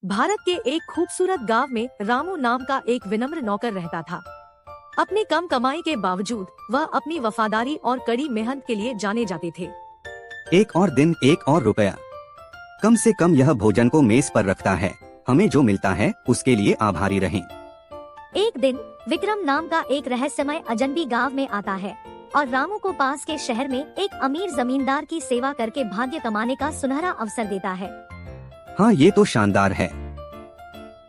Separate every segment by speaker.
Speaker 1: भारत के एक खूबसूरत गांव में रामू नाम का एक विनम्र नौकर रहता था। अपनी कम कमाई के बावजूद वह अपनी वफादारी और कड़ी मेहनत के लिए जाने जाते थे।
Speaker 2: एक और दिन एक और रुपया। कम से कम यह भोजन को मेज पर रखता है। हमें जो मिलता है उसके लिए आभारी रहें।
Speaker 3: एक दिन विक्रम नाम का एक रहस्यमय अजनबी गांव में आता है और रामू को पास के शहर में एक अमीर जमींदार की सेवा करके भाग्य कमाने का सुनहरा अवसर देता है।
Speaker 2: हाँ, ये तो शानदार है।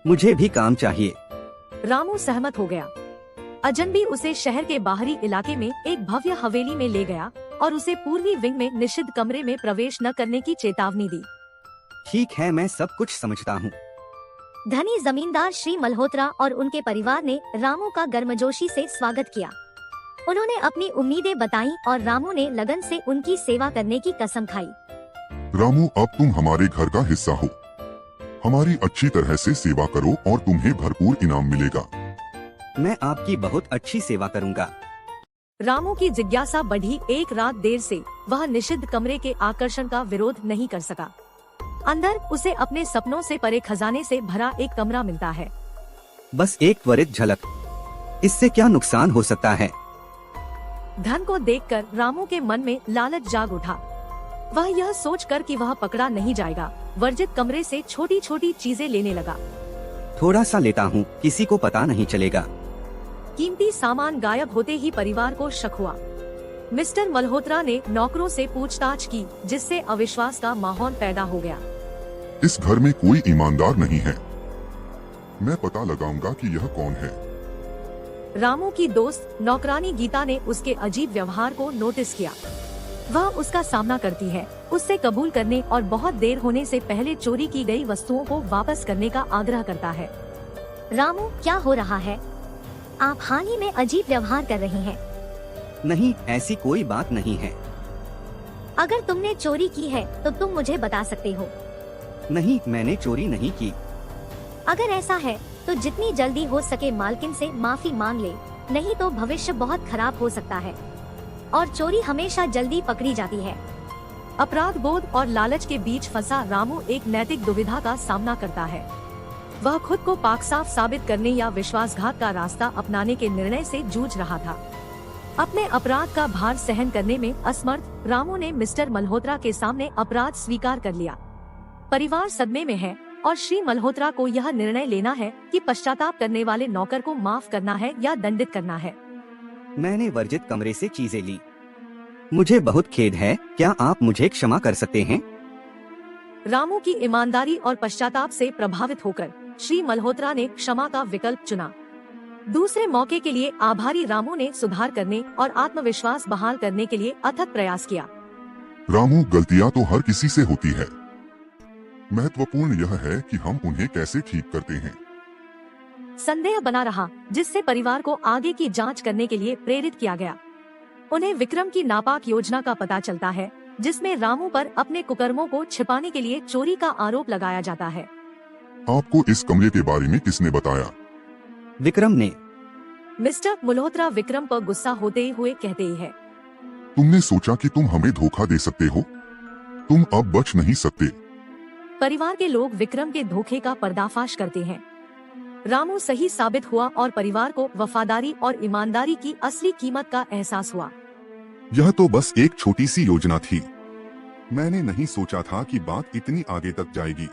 Speaker 2: मुझे भी काम चाहिए।
Speaker 1: रामू सहमत हो गया। अजनबी उसे शहर के बाहरी इलाके में एक भव्य हवेली में ले गया और उसे पूर्वी विंग में निषिद्ध कमरे में प्रवेश न करने की चेतावनी दी।
Speaker 2: ठीक है, मैं सब कुछ समझता हूँ।
Speaker 3: धनी जमींदार श्री मल्होत्रा और उनके परिवार ने रामू का गर्मजोशी से स्वागत किया। उन्होंने अपनी उम्मीदें बताईं और रामू ने लगन से उनकी सेवा करने की कसम खाई।
Speaker 4: रामू, अब तुम हमारे घर का हिस्सा हो। हमारी अच्छी तरह से सेवा करो और तुम्हें भरपूर इनाम मिलेगा।
Speaker 2: मैं आपकी बहुत अच्छी सेवा करूंगा।
Speaker 1: रामू की जिज्ञासा बढ़ी। एक रात देर से वह निषिद्ध कमरे के आकर्षण का विरोध नहीं कर सका। अंदर उसे अपने सपनों से परे खजाने से भरा एक कमरा मिलता है।
Speaker 2: बस एक त्वरित झलक। इससे क्या नुकसान हो सकता है?
Speaker 1: धन को देखकर रामू के मन में लालच जाग उठा। वह यह सोचकर कि वह पकड़ा नहीं जाएगा, वर्जित कमरे से छोटी छोटी चीजें लेने लगा।
Speaker 2: थोड़ा सा लेता हूँ, किसी को पता नहीं चलेगा।
Speaker 1: कीमती सामान गायब होते ही परिवार को शक हुआ। मिस्टर मल्होत्रा ने नौकरों से पूछताछ की, जिससे अविश्वास का माहौल पैदा हो गया।
Speaker 4: इस घर में कोई ईमानदार नहीं है। मैं पता लगाऊंगा कि यह कौन है।
Speaker 1: रामू की दोस्त नौकरानी गीता ने उसके अजीब व्यवहार को नोटिस किया। वह उसका सामना करती है, उससे कबूल करने और बहुत देर होने से पहले चोरी की गई वस्तुओं को वापस करने का आग्रह करता है।
Speaker 3: रामू, क्या हो रहा है? आप हाल ही में अजीब व्यवहार कर रहे हैं।
Speaker 2: नहीं, ऐसी कोई बात नहीं है।
Speaker 3: अगर तुमने चोरी की है तो तुम मुझे बता सकते हो।
Speaker 2: नहीं, मैंने चोरी नहीं की।
Speaker 3: अगर ऐसा है तो जितनी जल्दी हो सके मालकिन से माफी मांग ले, नहीं तो भविष्य बहुत खराब हो सकता है और चोरी हमेशा जल्दी पकड़ी जाती है।
Speaker 1: अपराध बोध और लालच के बीच फंसा रामू एक नैतिक दुविधा का सामना करता है। वह खुद को पाक साफ साबित करने या विश्वासघात का रास्ता अपनाने के निर्णय से जूझ रहा था। अपने अपराध का भार सहन करने में असमर्थ रामू ने मिस्टर मल्होत्रा के सामने अपराध स्वीकार कर लिया। परिवार सदमे में है और श्री मल्होत्रा को यह निर्णय लेना है कि पश्चाताप करने वाले नौकर को माफ करना है या दंडित करना है।
Speaker 2: मैंने वर्जित कमरे से चीजें ली। मुझे बहुत खेद है। क्या आप मुझे क्षमा कर सकते हैं?
Speaker 1: रामू की ईमानदारी और पश्चाताप से प्रभावित होकर श्री मल्होत्रा ने क्षमा का विकल्प चुना। दूसरे मौके के लिए आभारी रामू ने सुधार करने और आत्मविश्वास बहाल करने के लिए अथक प्रयास किया।
Speaker 4: रामू, गलतियां तो हर किसी से होती है। महत्वपूर्ण यह है कि हम उन्हें कैसे ठीक करते हैं।
Speaker 1: संदेह बना रहा, जिससे परिवार को आगे की जांच करने के लिए प्रेरित किया गया। उन्हें विक्रम की नापाक योजना का पता चलता है, जिसमें रामू पर अपने कुकर्मों को छिपाने के लिए चोरी का आरोप लगाया जाता है।
Speaker 4: आपको इस कमरे के बारे में किसने बताया?
Speaker 2: विक्रम ने।
Speaker 1: मिस्टर मल्होत्रा विक्रम पर गुस्सा होते हुए कहते हैं,
Speaker 4: तुमने सोचा कि तुम हमें धोखा दे सकते हो? तुम अब बच नहीं सकते।
Speaker 1: परिवार के लोग विक्रम के धोखे का पर्दाफाश करते हैं। रामू सही साबित हुआ और परिवार को वफादारी और ईमानदारी की असली कीमत का एहसास हुआ।
Speaker 4: यह तो बस एक छोटी सी योजना थी। मैंने नहीं सोचा था कि बात इतनी आगे तक जाएगी।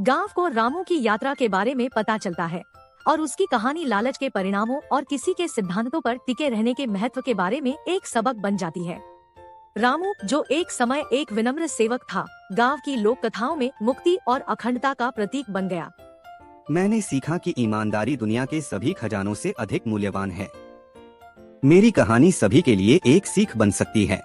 Speaker 1: गांव को रामू की यात्रा के बारे में पता चलता है और उसकी कहानी लालच के परिणामों और किसी के सिद्धांतों पर टिके रहने के महत्व के बारे में एक सबक बन जाती है। रामू, जो एक समय एक विनम्र सेवक था, गांव की लोक कथाओं में मुक्ति और अखंडता का प्रतीक बन गया।
Speaker 2: मैंने सीखा कि ईमानदारी दुनिया के सभी खजानों से अधिक मूल्यवान है। मेरी कहानी सभी के लिए एक सीख बन सकती है।